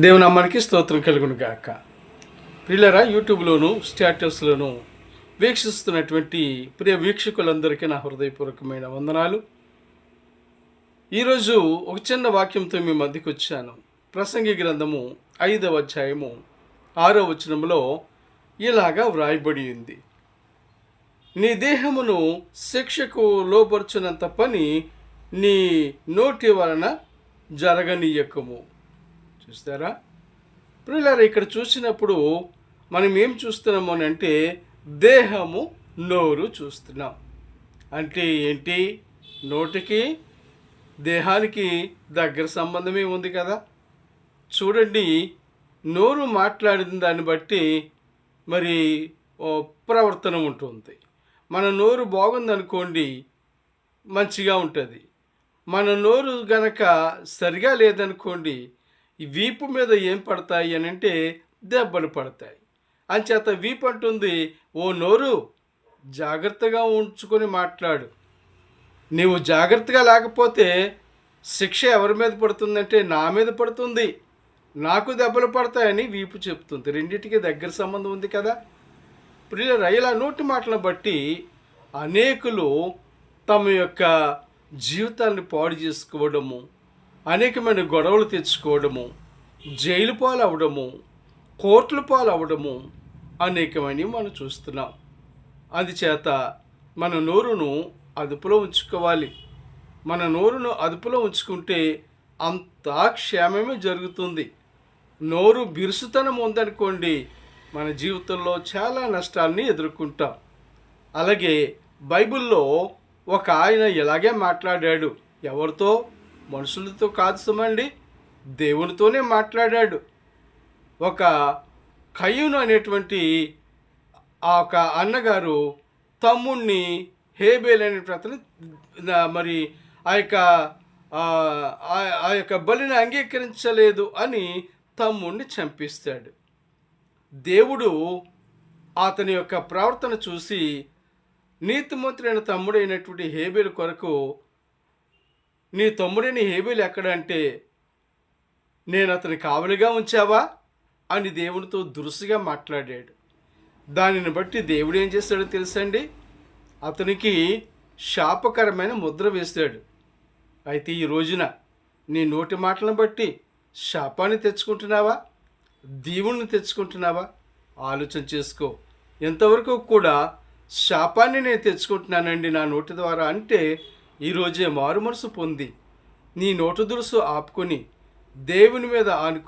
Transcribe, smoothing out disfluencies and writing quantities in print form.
దేవుని నామానికి స్తోత్రం కలుగును గాక. ప్రియులారా, యూట్యూబ్లోను స్టేటస్లోను వీక్షిస్తున్నటువంటి ప్రియ వీక్షకులందరికీ నా హృదయపూర్వకమైన వందనాలు. ఈరోజు ఒక చిన్న వాక్యంతో మీ మధ్యకు వచ్చాను. ప్రసంగి గ్రంథము 5వ అధ్యాయము 6వ వచనంలో ఇలాగా వ్రాయబడి ఉంది: నీ దేహమును శిక్షకు లోపరుచునంత పని నీ నోటి వలన జరగనీయకము. చూస్తారా ప్రియులారా, ఇక్కడ చూసినప్పుడు మనం ఏం చూస్తున్నాము అని అంటే దేహము, నోరు చూస్తున్నాం. అంటే ఏంటి? నోటికి దేహానికి దగ్గర సంబంధమే ఉంది కదా. చూడండి, నోరు మాట్లాడిన దాన్ని బట్టి మరి ప్రవర్తన ఉంటుంది. మన నోరు బాగుందనుకోండి, మంచిగా ఉంటుంది. మన నోరు గనక సరిగా లేదనుకోండి, ఈ వీపు మీద ఏం పడతాయి అని అంటే దెబ్బలు పడతాయి. అంచేత వీపు అంటుంది, ఓ నోరు, జాగ్రత్తగా ఉంచుకొని మాట్లాడు. నీవు జాగ్రత్తగా లేకపోతే శిక్ష ఎవరి మీద పడుతుందంటే నా మీద పడుతుంది, నాకు దెబ్బలు పడతాయని వీపు చెప్తుంది. రెండింటికి దగ్గర సంబంధం ఉంది కదా. ప్రియులారా, ఇలా నోటి మాటలను బట్టి అనేకులు తమ యొక్క జీవితాన్ని పాడు చేసుకోవడము, అనేకమైన గొడవలు తెచ్చుకోవడము, జైలు పాలు అవ్వడము, కోర్టుల పాలు అవ్వడము అనేకమైనవి మనం చూస్తున్నాం. అందుచేత మన నోరును అదుపులో ఉంచుకోవాలి. మన నోరును అదుపులో ఉంచుకుంటే అంతా క్షేమమే జరుగుతుంది. నోరు బిరుసుతనం ఉందనుకోండి, మన జీవితంలో చాలా నష్టాలని ఎదుర్కొంటాం. అలాగే బైబిల్లో ఒక ఆయన ఇలాగే మాట్లాడాడు. ఎవరితో? మనుషులతో కాదు సుమండి, దేవునితోనే మాట్లాడాడు. ఒక కయ్యూను అనేటువంటి ఆ ఒక అన్నగారు తమ్ముణ్ణి, హేబేల్ అనేటువంటి అతను మరి ఆ యొక్క బలిని అంగీకరించలేదు అని తమ్ముణ్ణి చంపిస్తాడు. దేవుడు అతని యొక్క ప్రవర్తన చూసి నీతిమంతుడైన తమ్ముడైనటువంటి హేబేలు కొరకు, నీ తమ్ముడైన హేబేలు ఎక్కడంటే నేను అతని కావలిగా ఉంచావా అని దేవునితో దురుసుగా మాట్లాడాడు. దానిని బట్టి దేవుడు ఏం చేస్తాడో తెలుసండి, అతనికి శాపకరమైన ముద్ర వేశాడు. అయితే ఈ రోజున నీ నోటి మాటలను బట్టి శాపాన్ని తెచ్చుకుంటున్నావా, దీవుని తెచ్చుకుంటున్నావా? ఆలోచన చేసుకో. ఎంతవరకు కూడా శాపాన్ని నేను తెచ్చుకుంటున్నానండి నా నోటి ద్వారా అంటే ఈరోజే మారు మనసు పొంది నీ నోటు దురుసు ఆపుకొని దేవుని మీద ఆనుకుని